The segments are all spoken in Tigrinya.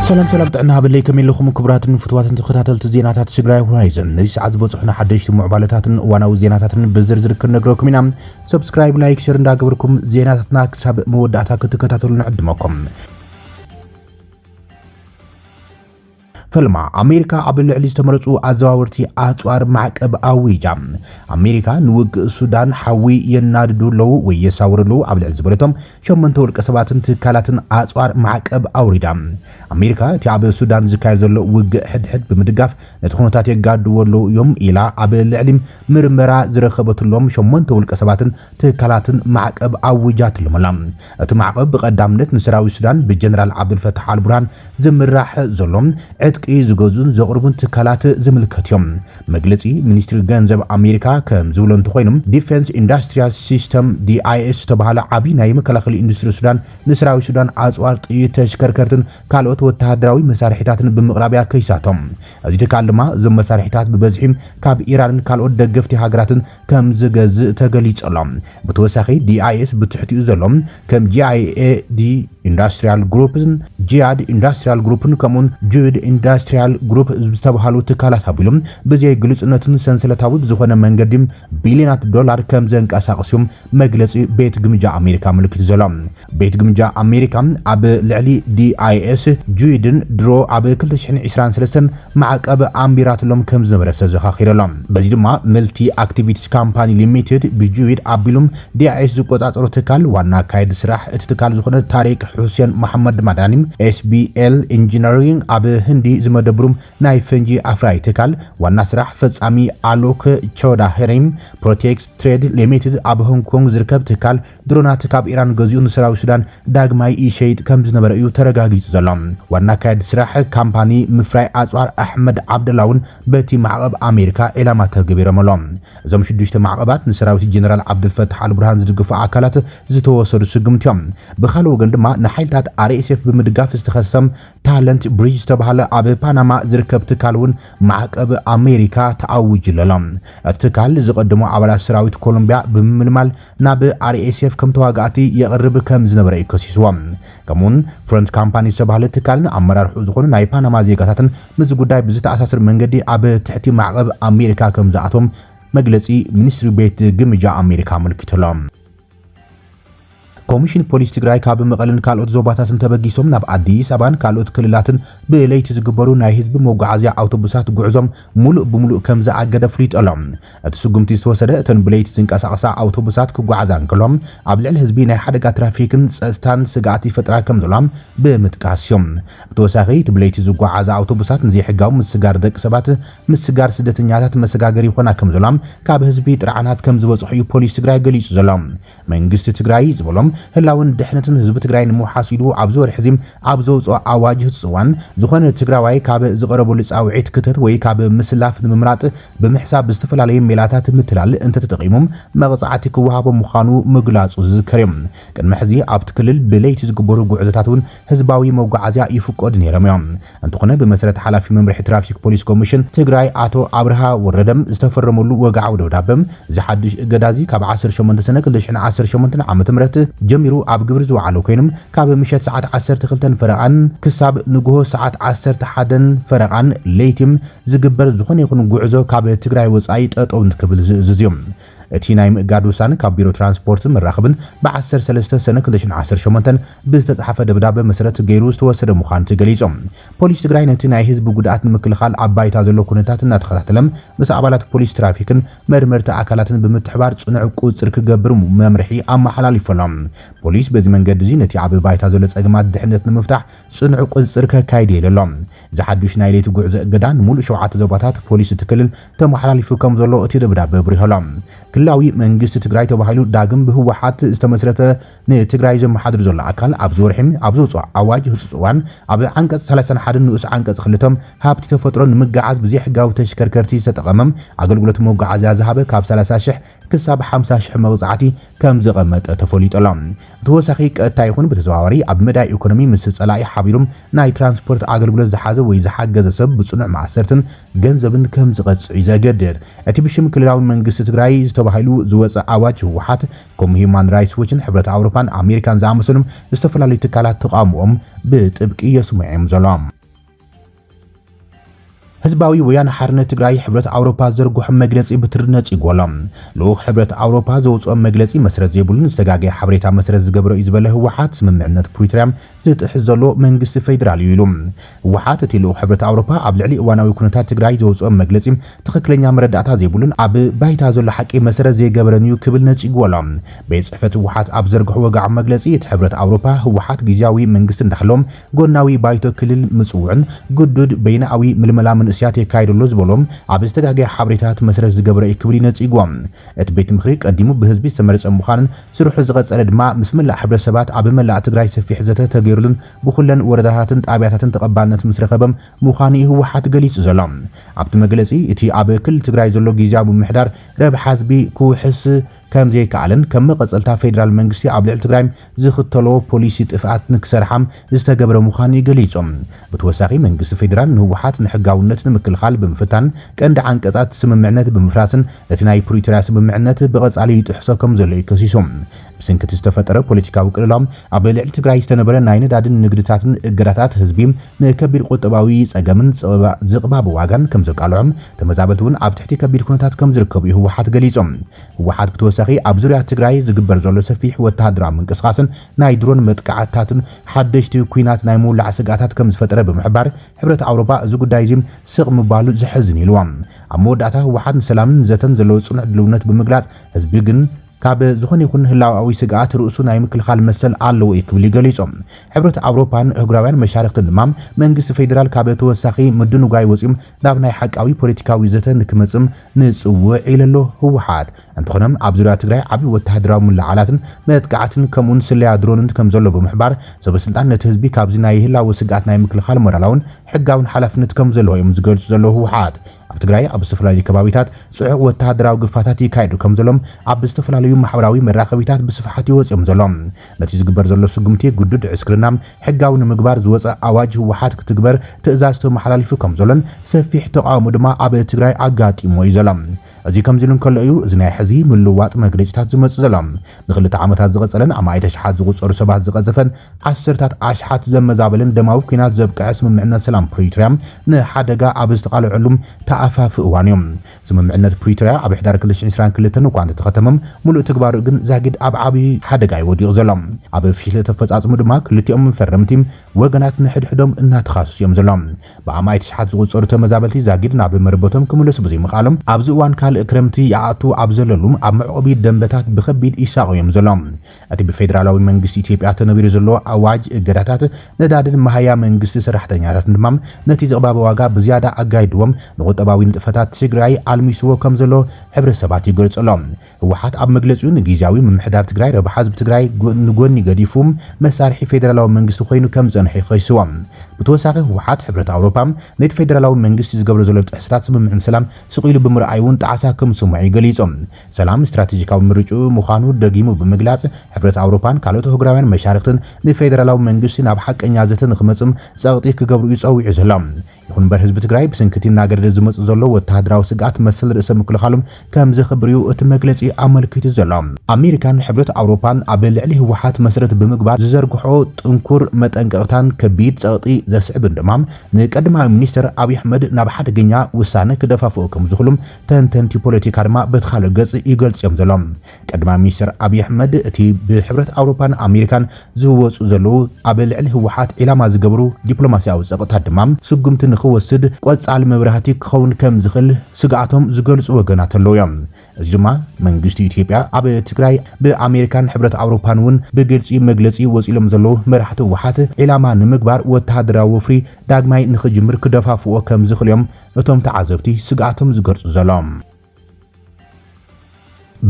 سلام طعنا بالليكم لكم كبرات فتوات تخاتلت زيناتات تግራይ هورايزن نዚ ساعات بصحنا حدش معبالاتات واناو زيناتات بزرزر كنغركم ኢና سبسكرايب لايك شير እንዳገበርኩም زيناتاتنا كساب مودعتا كتكتاتلو نعدمكم فلما أمريكا قبل اللي استمرتوا أزواورتي أطوار معقب أويجا أمريكا نوج السودان حوي يناددو لو ويساور له قبل عزبرتهم شو تور كسباتن تكالاتن أطوار معقب أوريدا أمريكا تعب السودان زكاير زلو وج حد بمدقاف نتخونتات يقادو له يوم إلى قبل العلم مرمرا زرخبت لهم شو تور كسباتن تكالاتن معقب أويجات لهم اتمعقب بقدامنت نسراوي السودان بالجنرال عبد الفتاح البرهان زمراح زلهم زغوزون زغربون تكالات زملكتيوم مجلسي منستر جنزب أمريكا كم زولون تخوينم ديفنس اندستريال سيستم دي اي اس تبهال عبي ناي مكلاخل اندستري السودان نسراوي السودان أزوار تشكركرتن كالوت وتهدراوي مسارحيتاتن بمقرابيا كيساتهم ازي تكالما زم مسارحيتات ببزحيم كاب إيران كالوت دقفتي هاجراتن كم زغز تغليص علم بتوساخي دي اي اس بتحتي زلم كم جي اي اي دي اندستريال جروبن جياد اندستريال جروبن كمون جود اندستريال جروب ዝተባሃሉ ትካላት አብሉም በዚያ ግልጽነትን ሰንሰለታዊ ዝኾነ መንገድም ቢሊዮናት ዶላር ከም ዘንቀሳቀሱም መግለጺ ቤት ግምጃ አሜሪካ ምልክት ዘሎም ቤት ግምጃ አሜሪካ አብ ልዕሊ ዲአይኤስ ጁይድን ድሮ አብ 2023 ማዕቀብ አምቢራትሎም ከም ዝነበረሰ ዘኻኺረሎም በዚ ድማ መልቲ አክቲቪቲስ ካምፓኒ ሊሚትድ ቢጁይድ አብሉም ዲአይኤስ ዝቆጻጸሩ ትካል ዋና ካይድ ስራሕ እቲ ትካል ዝኾነ ታሪክ ሁሴን መሐመድ ማዳኒም ኤስቢኤል ኢንጂነሪንግ አብ ህንዲ ዝመደብሩም ናይ ፈንጂ አፍራይ ትካል ዋና ስራሕ ፈጻሚ አሎክ ቾዳ ሄሪም ፕሮቴክስ ትሬድ ሊሚትድ አብ ሆንግ ኮንግ ዝርከብ ትካል ድሮናት ካብ ኢራን ገዚኡ ንሰራዊ ሱዳን ዳግማይ ይሸይጥ ከም ዝነበረ እዩ ተረጋጊጹ ዘሎ ዋና ካይድ ስራሕ ካምፓኒ ምፍራይ አጽዋር አሕመድ አብደላውን በቲ ማዕቀብ አሜሪካ ኢላማ ተገቢረመሎም እዞም ሽዱሽተ ማዕቀባት ንሰራዊት ጀነራል አብዱልፈታህ አልብርሃን ዝድግፉ አካላት ዝተወሰዱ ስግምትዮም ብኻልእ ወገን ድማ ንሓይልታት አርኤስኤፍ ብምድጋፍ ዝተኸሰም ታለንት ብሪጅ ተባሃለ አብ ፓናማ ዝርከብ ትካልውን ማዕቀብ አሜሪካ ተአውጅ ለሎም ትካል ዝቀደሙ አባላት ሰራዊት ኮሎምቢያ ብምልማል ናብ አርኤስኤፍ ከም ተዋጋእቲ የቅርብ ከም ዝነበረ ይከሲስዎም ከሙን ፍሮንት ካምፓኒ ተባሃለ ትካልን አመራርሑ ዝኾኑ ናይ ፓናማ ዜጋታትን ምዝ ጉዳይ ብዝተኣሳሰር መንገዲ አብ ትሕቲ ማዕቀብ አሜሪካ ከም ዝኣቶም መግለጺ ሚኒስትሪ ቤት ግምጃ አሜሪካ መልክተሎም ኮሚሽን ፖሊስ ትግራይ ካብ መቀለን ካልኦት ዞባታትን ተበጊሶም ናብ አዲስ አበባን ካልኦት ክልላትን ብለይቲ ዝግበሩ ናይ ህዝቢ መጓዓዝያ አውቶቡሳት ጉዕዞም ሙሉእ ብሙሉእ ከም ዝኣገደ ፍሊጦሎም እቲ ስጉምቲ ዝተወሰደ እተን ብለይቲ ዝንቀሳቐሳ አውቶቡሳት ክጓዓዛን ከሎም ኣብ ልዕሊ ህዝቢ ናይ ሓደጋ ትራፊክን ጸጥታን ስጋኣት ይፈጥራ ከም ዘሎም ብምጥቃስዮም ብተወሳኺ እቲ ብለይቲ ዝጓዓዛ አውቶቡሳት ንዘይሕጋዊ ምስጋር ደቂ ሰባት ምስጋር ስደተኛታት መሰጋገሪ ይኾና ከም ዘሎም ካብ ህዝቢ ጥርዓናት ከም ዝበጽሑ ፖሊስ ትግራይ ገሊጹ ዘሎም መንግስቲ ትግራይ ዝበሎም ህላውን ድሕነትን ህዝቢ ትግራይ ንምሓሲሉ ኣብ ዞር ሕዚም ኣብ ዘውፅኦ ኣዋጅ ህጽዋን ዝኾነ ትግራዋይ ካብ ዝቀረበሉ ጻውዒት ክተት ወይ ካብ ምስላፍ ንምምራጥ ብምሕሳብ ዝተፈላለዩ ሜላታት ምትላል እንተተጠቂሞም መቕጻዕቲ ክወሃቦ ምዃኑ ምግላጹ ዝከረም ቅድሚ ሕዚ ኣብቲ ክልል ብለይቲ ዝግበሩ ጉዕዞታትን ህዝባዊ መጓዓዝያ ይፍቀድ ነይሮም እንተኾነ ብመሰረት ሓላፊ መምርሒ ትራፊክ ፖሊስ ኮሚሽን ትግራይ አቶ አብርሃ ወረደም ዝተፈረመሉ ወጋዓዊ ደብዳቤም ዝሓድሽ እገዳዚ ካብ 18 ሰነ 2018 ዓመተ ምህረት ጀሚሩ ኣብ ግብሪ ዝወዓለ ኮይኖም ካብ ምሸት ሰዓት 12 ፈረቓን ክሳብ ንግሆ ሰዓት 11 ፈረቓን ለይቲም ዝግበር ዝኾነ ይኹን ጉዕዞ ካብ ትግራይ ወጻኢ ጠጠው ንክብል ዝዝዮም እቲ ናይ ምእጋድ ውሳነ ካብ ቢሮ ትራንስፖርት መራኸብን ብ13 ሰነ 2018 ብዝተጻሕፈ ደብዳቤ መሰረት ገይሩ ዝተወሰደ ምዃኑ ተገሊጾም ፖሊስ ትግራይ ነቲ ናይ ህዝቢ ጉድኣት ንምክልኻል ኣብ ባይታ ዘሎ ኩነታት እናተኸታተለም ምስ ኣባላት ፖሊስ ትራፊክን መርመርቲ ኣካላትን ብምትሕባር ጽኑዕ ቁጽር ክገብር መምርሒ ኣመሓላሊፎሎም ፖሊስ በዚ መንገዲ እዚ ነቲ ኣብ ባይታ ዘሎ ጸገማት ድሕነት ንምፍታሕ ጽኑዕ ቁጽር ከካይድ የለሎም ዝሓድሽ ናይ ለይቲ ጉዕዞ እገዳን ሙሉእ 7 ዞባታት ፖሊስ ትክልል ተመሓላሊፉ ከም ዘሎ እቲ ደብዳቤ ብሪሆሎም ክልላዊ መንግስቲ ትግራይ ተባሂሉ ዳግም ብህወሓት ዝተመስረተ ንትግራይ ዘመሓድር ዘሎ አካል ኣብ ዝወርሕም ኣብ ዘውፅኦ ኣዋጅ ህጽዋን ኣብ አንቀጽ 31 ንኡስ አንቀጽ 2 ሃብቲ ተፈጥሮ ንምጋዓዝ ብዘይሕጋዊ ተሽከርከርቲ ዝተጠቐመም ኣገልግሎት መጓዓዝያ ዝሃበ ካብ 30,000 ክሳብ 50,000 መቕጻዕቲ ከም ዘቐመጠ ተፈሊጦሎም ተወሳኺ ቀጥታ ይኹን በተዘዋዋሪ ኣብ መዳይ ኢኮኖሚ ምስ ጸላኢ ሓቢሩም ናይ ትራንስፖርት ኣገልግሎት ዝሓዘ ወይ ዝሓገዘ ሰብ ብጽኑዕ ማእሰርትን ገንዘብን ከም ዝቐጽዕ ይዘገድድ እቲ ብሽም ክልላዊ መንግስቲ ትግራይ ዝተባሂሉ ዝወፀ ኣዋጅ ህወሓት ከም ሂውማን ራይትስ ዎችን ሕብረት ኣውሮፓን ኣሜሪካን ዝኣመሰሉም ዝተፈላለዩ ትካላት ተቃውሞኦም ብጥብቂ የስምዑም ዘሎም ህዝባዊ ወያነ ሓርነት ትግራይ ሕብረት ኣውሮፓ ዘርግሖ መግለጺ ብትርነጽ ይጎሎም ልኡኽ ሕብረት ኣውሮፓ ዘውፅኦም መግለጺ መስረት ዘይብሉን ዝተጋገየ ሓበሬታ መስረት ዝገብሮ እዩ ዝበለ ህወሓት ስምምዕነት ፕሪቶሪያ ዝጥሕዝ ዘሎ መንግስቲ ፌደራል እዩ ኢሉ ህወሓት እቲ ልኡኽ ሕብረት ኣውሮፓ ኣብ ልዕሊ እዋናዊ ኩነታት ትግራይ ዘውፅኦም መግለጺ ትክክለኛ መረዳእታ ዘይብሉን ኣብ ባይታ ዘሎ ሓቂ መስረት ዘይገበረን እዩ ክብል ነጺግዎሎም ቤት ጽሕፈት ህወሓት ኣብ ዘርግሖ ወጋዕ መግለጺ እቲ ሕብረት ኣውሮፓ ህወሓት ግዝያዊ መንግስቲ እንዳሕሎም ጎናዊ ባይቶ ክልል ምጽውዕን ጉዱድ በይናዊ ምልመላ መንእስያት የካይድሉ ዝበሎም ኣብ ዝተጋገየ ሓበሬታት መስረት ዝገብረ ክብል ነጺጎም እቲ ቤት ምኽሪ ቀዲሙ ብህዝቢ ዝተመረጸ ምዃንን ስርሑ ዝቐጸለ ድማ ምስ መላእ ሕብረተሰባት ኣብ መላእ ትግራይ ሰፊሕ ዘተ ተገይሩልን ብኩለን ወረዳታትን ጣብያታትን ተቐባልነት ምስ ረኸበም ምዃኑ ህወሓት ገሊጹ ዘሎ ኣብቲ መግለጺ እቲ ኣብ ክልል ትግራይ ዘሎ ግዝያዊ ምምሕዳር ረብሓ ህዝቢ ክውሕስ ከም ዘይከኣልን ከም መቐጸልታ ፌደራል መንግስቲ ኣብ ልዕሊ ትግራይ ዝኽተሎ ፖሊሲ ጥፍኣት ንክሰርሓም ዝተገብረ ምዃኑ ገሊጾም ብተወሳኺ መንግስቲ ፌደራል ንህወሓት ንሕጋውነት ንምክልኻል ብምፍታን ቀንዲ ዓንቀጻት ስምምዕነት ብምፍራስን እቲ ናይ ፕሪቶሪያ ስምምዕነት ብቐጻሊ ይጥሕሶ ከም ዘሎ ከሲሶም ብስንክቲ ዝተፈጠረ ፖለቲካዊ ቅልውላው ኣብ ልዕሊ ትግራይ ዝተነበረ ናይ ነዳድን ንግድታትን እገዳታት ህዝቢ ንከቢድ ቁጠባዊ ጸገምን ዝቕባብ ዋጋን ከም ዘቃልዖም ተመዛበልቲ እውን ኣብ ትሕቲ ከቢድ ኩነታት ከም ዝርከቡ ህወሓት ገሊጾም ህወሓት ብተወሳኺ ኣብ ዙርያ ትግራይ ዝግበር ዘሎ ሰፊሕ ወተሃደራዊ ምንቅስቓስን ናይ ድሮን መጥቃዕትታትን ሓደሽቲ ኩናት ናይ ምውላዕ ስጋታት ከም ዝፈጠረ ብምሕባር ሕብረት ኣውሮፓ እዚ ጉዳይ እዚ ስቕ ምባሉ ዝሕዝን ኢልዎም ኣብ መወዳእታ ህወሓት ንሰላምን ዘተን ዘለዎ ጽኑዕ ድልውነት ብምግላጽ ህዝቢ ግን ካብ ዝኾነ ይኹን ህላዋዊ ስጋት ርእሱ ናይ ምክልኻል መሰል ኣለዎ ክብል ገሊጾም ሕብረት ኣውሮፓን ህጉራውያን መሻርክትን ድማ መንግስቲ ፌደራል ካብ ተወሳኺ ምድንጓይ ወፂም ናብ ናይ ሓቃዊ ፖለቲካዊ ዘተ ንክመጽም ንጽውዕ ኢለሎ ህወሓት እንተኾነም ኣብ ዙርያ ትግራይ ዓብይ ወተሃደራዊ ምልዓላትን መጥቃዕትን ከምኡን ስለያ ድሮንን ከም ዘሎ ብምሕባር ሰበስልጣን ነቲ ህዝቢ ካብዚ ናይ ህላዊ ስጋት ናይ ምክልኻል ሞራላውን ሕጋውን ሓላፍነት ከም ዘለዎ እዮም ዝገልጹ ዘሎ ህወሓት ኣብ ትግራይ ኣብ ዝተፈላለዩ ከባቢታት ጽዑቕ ወተሃደራዊ ግፋታት ይካየዱ ከም ዘሎም ኣብ ዝተፈላለዩ ማሕበራዊ መራኸቢታት ብስፍሓት ይወጽኦም ዘሎም ነቲ ዝግበር ዘሎ ስጉምቲ ጉዱድ ዕስክርና ሕጋዊ ንምግባር ዝወፀ ኣዋጅ ህወሓት ክትግበር ትእዛዝ ተመሓላሊፉ ከም ዘሎን ሰፊሕ ተቃውሞ ድማ ኣብ ትግራይ ኣጋጢሞ እዩ ዘሎ እዚ ከም ዝልን ከሎ እዩ እዚ ናይ ሕዚ ምልዋጥ መግለጫታት ዝመጽእ ዘሎ ንኽልተ ዓመታት ዝቐጸለን ኣማይተ ሸሓት ዝቑጸሩ ሰባት ዝቐዘፈን ዓሰርታት ኣሽሓት ዘመዛበለን ደማዊ ኩናት ዘብቅዐ ስምምዕነት ሰላም ፕሪቶሪያ ንሓደጋ ኣብ ዝተቃልዐሉም ተኣፋፊ እዋን እዮም ስምምዕነት ፕሪቶሪያ ኣብ ሕዳር 2022 እኳ እንተተኸተመም ሙሉእ ተግባሩ ግን ዛጊድ ኣብ ዓብይ ሓደጋ ይወዲቕ ዘሎ ኣብ ፍሽለ ተፈጻጽሙ ድማ ክልቲኦም ፈረምቲ ወገናት ንሕድሕዶም እናተኻሰሱ እዮም ዘሎ ብኣማይተ ሸሓት ዝቑጸሩ ተመዛበልቲ ዛጊድ ናብ መርበቶም ክምለሱ ብዘይምኽኣሎም ኣብዚ እዋን ክረምቲ ይኣቱ ኣብ ዘለሉም ኣብ መዕቆቢ ደንበታት ብከቢድ ይሳቆዮም ዘሎም እቲ ብፌደራላዊ መንግስቲ ኢትዮጵያ ተነቢሩ ዘሎ ኣዋጅ እገዳታት ነዳድን መሃያ መንግስቲ ሰራሕተኛታት ድማ ነቲ ዝቕባበ ዋጋ ብዝያዳ ኣጋይድዎም ንቁጠባዊ ንጥፈታት ትግራይ ኣልሚስዎ ከም ዘሎ ሕብረተሰባት ይገልጸሎም ህወሓት ኣብ መግለጺኡ ንግዝያዊ ምምሕዳር ትግራይ ረብሓ ህዝቢ ትግራይ ንጎኒ ገዲፉም መሳርሒ ፌደራላዊ መንግስቲ ኮይኑ ከም ጸንሐ ይኸይስዎም ብተወሳኺ ህወሓት ሕብረት ኣውሮፓ ነቲ ፌደራላዊ መንግስቲ ዝገብሮ ዘሎ ጥሕስታት ስምምዕን ሰላም ስቂሉ ብምርኣዩን ጣዕሳ ከም ስሙዕ ገሊጾም ሰላም ስትራቴጂካዊ ምርጩ ምዃኑ ደጊሙ ብምግላጽ ሕብረት ኣውሮፓን ካልኦት ህጉራውያን መሻርክትን ንፌደራላዊ መንግስቲ ናብ ሓቀኛ ዘተ ንኽመጽም ጸቕጢ ክገብሩ ይጸውዑ ዘሎም ይኹን በር ህዝቢ ትግራይ ብስንክቲ እናገረደ ዝመጽእ ዘሎ ወተሃደራዊ ስጋት መሰል ርእሰ ምክልኻሎም ከም ዝኽብር እዩ እቲ መግለጺ ኣመልኪቱ ዘሎ ኣሜሪካን ሕብረት ኣውሮፓን ኣብ ልዕሊ ህወሓት መሰረት ብምግባር ዝዘርግሖ ጥንኩር መጠንቀቕታን ከቢድ ጸቕጢ ዘስዕብ ድማ ንቀዳማይ ሚኒስትር ኣብይ ኣሕመድ ናብ ሓደገኛ ውሳነ ክደፋፍኡ ከም ዝኽእሉም ተንተንቲ ፖለቲካ ድማ በትኻለ ገጽ ይገልጽዮም ዘሎም ቀዳማይ ሚኒስትር ኣብይ ኣሕመድ እቲ ብሕብረት ኣውሮፓን ኣሜሪካን ዝወጹ ዘለዉ ኣብ ልዕሊ ህወሓት ኢላማ ዝገብሩ ዲፕሎማስያዊ ጸቕጥታት ድማ ስጉምቲ ንኽወስድ ቆጻል መብራህቲ ክኸውን ከም ዝኽእል ስጋኣቶም ዝገልጹ ወገናት ኣለዉ እዮም እዚ ድማ መንግስቲ ኢትዮጵያ ኣብ ትግራይ ብኣሜሪካን ሕብረት ኣውሮፓን እውን ብግልጺ መግለጺ ወፂሎም ዘለዉ መራሕቲ ህወሓት ኢላማ ንምግባር ወተሃደራዊ ወፍሪ ዳግማይ ንኽጅምር ክደፋፍዎ ከም ዝኽእል እዮም እቶም ተዓዘብቲ ስጋኣቶም ዝገልጹ ዘሎም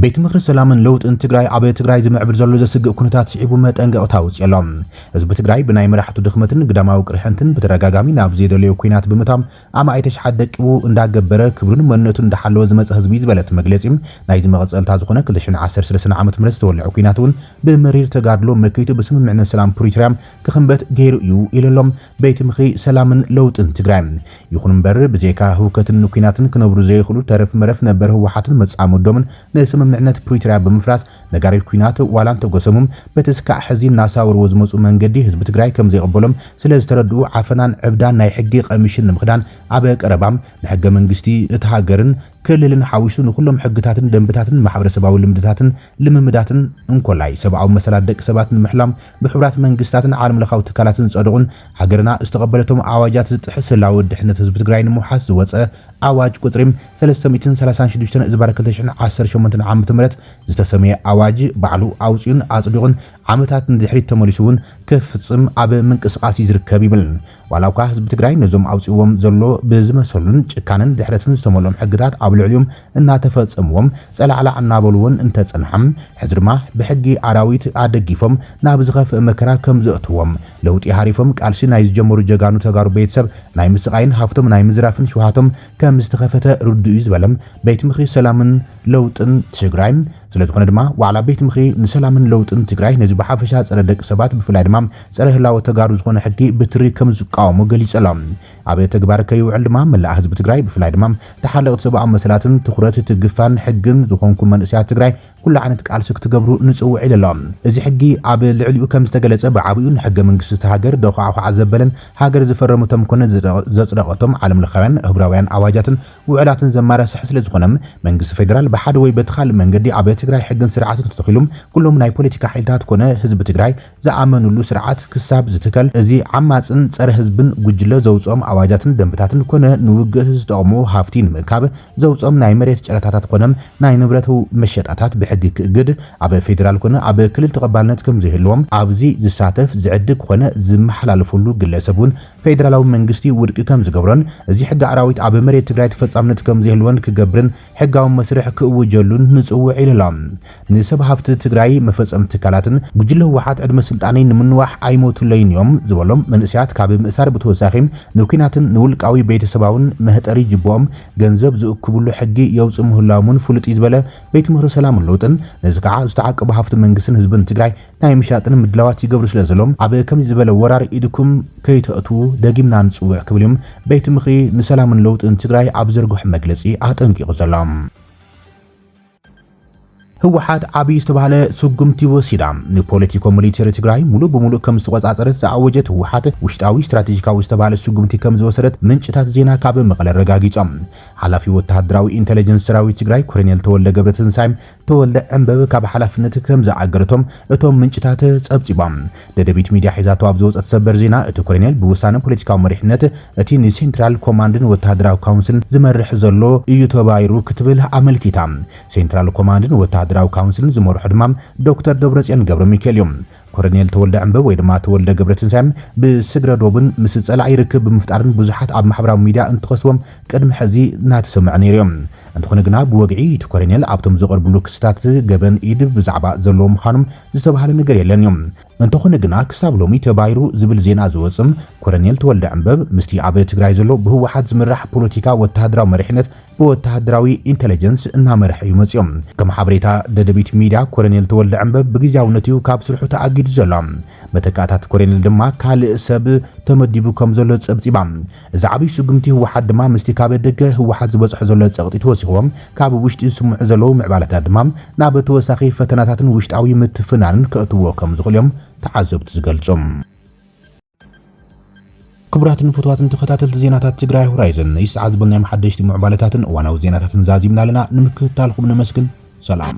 ቤት ምክሪ ሰላምን ለውጥን ትግራይ ኣብ ትግራይ ዝምዕብል ዘሎ ዘስግእ ኩነታት ስዒቡ መጠንቀቕታ ውፅሎም ህዝቢ ትግራይ ብናይ መራሕቱ ድኽመትን ግዳማዊ ቅርሕንትን ብተደጋጋሚ ናብ ዘይደለዮ ኩናት ብምታም ኣማይተ ሸሓት ደቂቡ እንዳገበረ ክብሩን መንነቱን እንዳሓለወ ዝመጽእ ህዝቢ ዝበለት መግለጺ ናይ ዝመቐጸልታ ዝኾነ 2013 ዓመት ምረት ዝተወልዐ ኩናት እውን ብመሪር ተጋድሎ መከይቱ ብስምምዕነት ሰላም ፕሪቶሪያ ክኽንበት ገይሩ እዩ ኢሎም ቤት ምክሪ ሰላምን ለውጥን ትግራይ ይኹን እምበር ብዘይካ ህውከትን ኩናትን ክነብሩ ዘይኽእሉ ተረፍ መረፍ ነበር ህወሓትን መጻምዶምን ስምምዕነት ፕሪቶሪያ ብምፍራስ ነጋሪት ኩናት ዋላን ተጎሰሙም በተስካዕ ሕዚን ናሳወር ወዝመፁ መንገዲ ህዝቢ ትግራይ ከም ዘይቀበሎም ስለ ዝተረድኡ ዓፈናን ዕብዳን ናይ ሕጊ ቀሚሽን ንምኽዳን አበ ቀረባም ንሕገ መንግስቲ እቲ ሃገርን ክልልን ሓዊሱ ንኩሎም ሕግታትን ደንብታትን ማሕበረሰባዊ ልምድታትን ልምምዳትን እንኮላይ ሰብአዊ መሰላት ደቂ ሰባት ንምሕላም ብሕብራት መንግስታትን ዓለም ለኻዊ ትካላትን ጸድቁን ሃገርና ዝተቀበለቶም አዋጃት ዝጥሕስ ህላዊ ድሕነት ህዝቢ ትግራይ ንምሓስ ዝወፀ አዋጅ ቁጥሪም 336 ዝባር 2018 ዓ.ም ዝተሰመየ አዋጅ ባዕሉ አውፅኡን አጽዲቁን ዓመታት ንድሕሪት ተመሊሱውን ክፍጽም አብ ምንቅስቃስ ይዝርከብ ይብል ዋላ እኳ ህዝቢ ትግራይ ነዞም አውፅዎም ዘሎ ብዝመሰሉን ጭካንን ድሕረትን ዝተመልኦም ሕግታት ኣብ ልዕሊኦም እናተፈጸምዎም ጸላዕላ እናበሉውን እንተጸንሐም ሕዚ ድማ ብሕጊ አራዊት አደጊፎም ናብ ዝኸፍእ መከራ ከም ዘእትዎም ለውጢ ሃሪፎም ቃልሲ ናይ ዝጀመሩ ጀጋኑ ተጋሩ ቤተሰብ ናይ ምስቃይን ሃፍቶም ናይ ምዝራፍን ሽውሃቶም ከም ዝተኸፈተ ርዱእ ዝበለም ቤት ምኽሪ ሰላምን ለውጥን ትግራይ ስለዝኾነ ድማ ዋዕላ ቤት ምኽሪ ንሰላምን ለውጥን ትግራይ ነዚ ብሓፈሻ ፀረ ደቂ ሰባት ብፍላይ ድማ ፀረ ህላወ ተጋሩ ዝኾነ ሕጊ ብትሪ ከም ዝቃወሙ ገሊጸሎም ኣብ ተግባር ከይውዕል ድማ መላእ ህዝቢ ትግራይ ብፍላይ ድማ ተሓለቕቲ ሰብኣዊ መሰላትን ትኹረት ትግፋን ሕግን ዝኾንኩም መንእስያት ትግራይ ኩሉ ዓይነት ቃልሲ ክትገብሩ ንጽውዕ ኢሎም እዚ ሕጊ ኣብ ልዕሊኡ ከም ዝተገለጸ ብዓብዩ ንሕገ መንግስቲ ሃገር ደኻዕኻ ዘበለን ሃገር ዝፈረሙቶም ኮነ ዘጽደቐቶም ዓለም ለኻውያን ህብራውያን አዋጃትን ውዕላትን ዘማረስሕ ስለ ዝኾነ መንግስቲ ፌደራል ብሓደ ወይ በትኻል መንገዲ ኣብ ትግራይ ሕግን ስርዓትን ተተኺሎም ኩሎም ናይ ፖለቲካ ኃይልታት ኮነ ህዝቢ ትግራይ ዝኣመኑሉ ስርዓት ክሳብ ዝትከል እዚ ዓማጽን ፀረ ህዝብን ጉጅለ ዘውጾም አዋጃትን ደንብታትን ኮነ ንውግእ ዝጠቕሙ ሃፍቲ ንምእካብ ዘውጾም ናይ መሬት ጨረታታት ኮነ ናይ ንብረት መሸጣታት ብሕጊ ክእግድ ኣብ ፌደራል ኮነ ኣብ ክልል ተቐባልነት ከም ዘይህልዎም ኣብዚ ዝሳተፍ ዝዕድግ ኮነ ዝመሓላለፈሉ ግለሰቡን ፌደራላዊ መንግስቲ ውድቂ ከም ዝገብሮን እዚ ሕጊ አራዊት ኣብ መሬት ትግራይ ተፈጻምነት ከም ዘይህልዎን ክገብርን ሕጋዊ መስርሕ ክእውጀሉን ንጽውዕ ኢሎም ንሰብ ሃፍቲ ትግራይ መፈጸምቲ ትካላትን ጉጅለ ህወሓት ዕድመ ስልጣነይ ንምንዋሕ ኣይሞቱለይን እዮም ዝበሎም መንእስያት ካብ ምእሳር ብተወሳኺ ንኩናትን ንውልቃዊ ቤተሰባውን መህጠሪ ጅቦኦም ገንዘብ ዝእክብሉ ሕጊ የውፅ ምህላሙን ፍሉጥ ዝበለ ቤት ምኽሪ ሰላም ለውጥን ነዚ ከዓ ዝተዓቀበ ሃፍቲ መንግስትን ህዝብን ትግራይ ናይ ምሻጥን ምድላዋት ይገብሩ ስለ ዘሎም ኣብ ከምዚ ዝበለ ወራር ኢድኩም ከይተእትዉ ደጊምና ንጽውዕ ክብልዮም ቤት ምኽሪ ንሰላምን ለውጥን ትግራይ ኣብ ዘርግሑ መግለጺ ኣጠንቂቑ ዘሎም ህወሓት ዓብይ ዝተባሃለ ስጉምቲ ወሲዳ ንፖለቲኮ ሚሊተሪ ትግራይ ሙሉ በሙሉ ከም ዝተቆጻጸረት ዘአወጀት ህወሓት ውሽጣዊ ስትራቴጂካዊ ዝተባሃለ ስጉምቲ ከም ዝወሰደት ምንጭታት ዜና ካብ መቐለ ረጋጊጾም ሓላፊ ወተሃደራዊ ኢንተለጀንስ ሰራዊት ትግራይ ኮሎኔል ተወልደ ገብረትንሳይ ተወልደ ዕንበብ ካብ ሓላፍነት ከም ዝኣገረቶም እቶም ምንጭታት ጸብጺቦም ደደቢት ሚድያ ሒዛቶ ኣብ ዝወጸት ሰበር ዜና እቲ ኮሎኔል ብውሳነ ፖለቲካዊ መሪሕነት እቲ ንሴንትራል ኮማንድን ወተሃደራዊ ካውንስልን ዝመርሕ ዘሎ እዩ ተባይሩ ክትብል ኣመልኪታ ሴንትራል ኮማንድን ወተሃደራዊ ካውንስልን ዝመርሑ ድማ ዶክተር ደብረጽዮን ገብረ ሚካኤል እዮም ኮሎኔል ተወልደ ዕንበብ ወይ ድማ ተወልደ ገብረትንሳይ ብስግረዶብን ምስ ጸላኢ ርክብ ብምፍጣርን ብዙሓት ኣብ ማሕበራዊ ሚድያ እንትኸስዎም ቅድሚ ሕዚ እናተሰምዐ ነይሮም እንተኾነ ግና ብወግዒ እቲ ኮሎኔል ኣብቶም ዘቐርብሉ ክስታት ገበን ኢድ ብዛዕባ ዘለዎ ምዃኖም ዝተባሃለ ነገር የለን እዮም እንተኾነ ግና ክሳብ ሎሚ ተባይሩ ዝብል ዜና ዝወፅም ኮሎኔል ተወልደ ዕንበብ ምስቲ ኣብ ትግራይ ዘሎ ብህወሓት ዝምራሕ ፖለቲካ ወተሃደራዊ መሪሕነት ብወተሃደራዊ ኢንተለጀንስ እናመርሐ እዩ መፅኦም ከም ሓበሬታ ደደቢት ሚድያ ኮሎኔል ተወልደ ዕንበብ ብግዚያውነት እዩ ካብ ስርሑ ተኣጊዱ ዘሎ መተካታት ኮሎኔል ድማ ካልእ ሰብ ተመዲቡ ከም ዘሎ ጸብጺባ እዚ ዓብይ ስጉምቲ ህወሓት ድማ ምስቲ ካብ ደገ ህወሓት ዝበፅሖ ዘሎ ጸቕጢ ተወሲኾም ካብ ውሽጢ ዝስምዑ ዘለዉ ምዕባለታት ድማ ናብ ተወሳኺ ፈተናታትን ውሽጣዊ ምትፍናንን ከእትዎ ከም ዝኽእሎም ተዓዘብቲ ዝገልጾም ክቡራትን ፍትዋትን ተኸታተልቲ ዜናታት ትግራይ ሆራይዘን ይስዓት ዝበልናዮም ሓደሽቲ ምዕባለታትን እዋናዊ ዜናታትን ዛዚምና ኣለና ንምክትታልኩም ነመስግን ሰላም